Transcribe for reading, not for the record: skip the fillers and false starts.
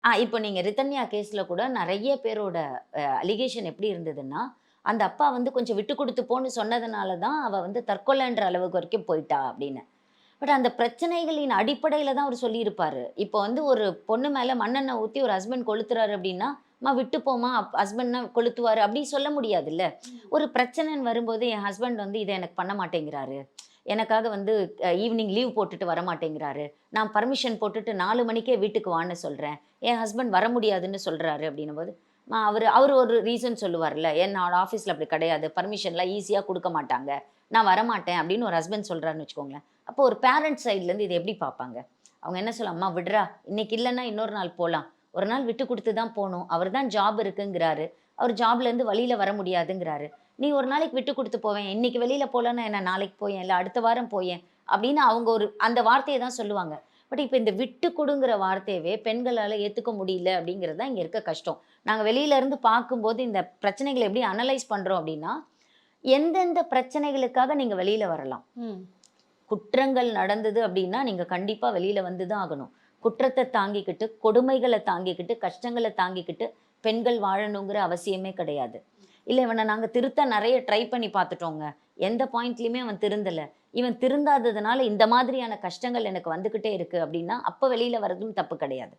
இப்போ நீங்க ரிதன்யா கேஸ்ல கூட நெறைய பேரோட அலிகேஷன் எப்படி இருந்ததுன்னா, அந்த அப்பா வந்து கொஞ்சம் விட்டு குடுத்து போன்னு சொன்னதுனால தான் அவ வந்து தற்கொலைன்ற அளவுக்கு வரைக்கும் போயிட்டா அப்படின்னு. பட் அந்த பிரச்சனைகளின் அடிப்படையில தான் அவரு சொல்லியிருப்பாரு. இப்போ வந்து ஒரு பொண்ணு மேல மண்ணெண்ணெய் ஊத்தி ஒரு ஹஸ்பண்ட் கொளுத்துறாரு அப்டின்னா, "அம்மா விட்டு போம்மா ஹஸ்பண்ட்னா கொளுத்துவாரு" அப்டி சொல்ல முடியாதுல்ல. ஒரு பிரச்சனைன்னு வரும்போது என் ஹஸ்பண்ட் வந்து இத எனக்கு பண்ண மாட்டேங்கிறாரு. எனக்காக வந்து ஈவினிங் லீவ் போட்டுட்டு வரமாட்டேங்கிறாரு. நான் பர்மிஷன் போட்டுட்டு 4 மணிக்கே வீட்டுக்கு வான்னு சொல்றேன். என் ஹஸ்பண்ட் வர முடியாதுன்னு சொல்றாரு அப்டின்னும்போது, அவரு அவரு ஒரு ரீசன் சொல்லுவார்ல. என்னோட ஆஃபீஸ்ல அப்டி கிடையாது. பர்மிஷன்லாம் ஈஸியா குடுக்க மாட்டாங்க. நான் வரமாட்டேன் அப்டின்னு ஒரு ஹஸ்பண்ட் சொல்றாருன்னு வச்சுக்கோங்களேன். அப்போ ஒரு பேரண்ட் சைட்லேருந்து இத எப்படி பார்ப்பாங்க? அவங்க என்ன சொல்ல, "அம்மா விடுறா, இன்னைக்கு இல்லன்னா இன்னொரு நாள் போலாம். ஒரு நாள் விட்டு குடுத்து தான் போணும். அவர் தான் ஜாப் இருக்குங்கிறாரு. அவர் ஜாப்லேருந்து வெளியில வர முடியாதுங்கிறாரு. நீ ஒரு நாளைக்கு விட்டு குடுத்து போவேன். இன்னைக்கு வெளியில போலன்னா என்ன நாளைக்கு போயேன், இல்ல அடுத்த வாரம் போயேன்." அப்படின்னு அவங்க ஒரு அந்த வார்த்தைய தான் சொல்லுவாங்க. பட் இப்ப இந்த விட்டு குடுங்கிற வார்த்தையவே பெண்களால ஏத்துக்க முடியல அப்படிங்கிறது தான் இங்க இருக்க கஷ்டம். நாங்க வெளியில இருந்து பார்க்கும்போது இந்த பிரச்சனைகள எப்படி அனலைஸ் பண்றோம் அப்படின்னா, எந்தெந்த பிரச்சனைகளுக்காக நீங்க வெளியில வரலாம்? ம். குற்றங்கள் நடந்தது அப்படின்னா, நீங்க கண்டிப்பா வெளியில வந்து தான் ஆகணும். குற்றத்த தாங்கிக்கிட்டு, கொடுமைகள தாங்கிக்கிட்டு, கஷ்டங்கள தாங்கிக்கிட்டு, பெண்கள் வாழணுங்கிற அவசியமே கிடையாது. இல்ல இவன நாங்க திருத்த நெறைய ட்ரை பண்ணி பார்த்துட்டோங்க. எந்த பாயிண்ட்லயுமே அவன் திருந்தல. இவன் திருந்தாததுனால இந்த மாதிரியான கஷ்டங்கள் எனக்கு வந்துகிட்டே இருக்கு அப்படின்னா, அப்ப வெளியில வரதும் தப்பு கிடையாது.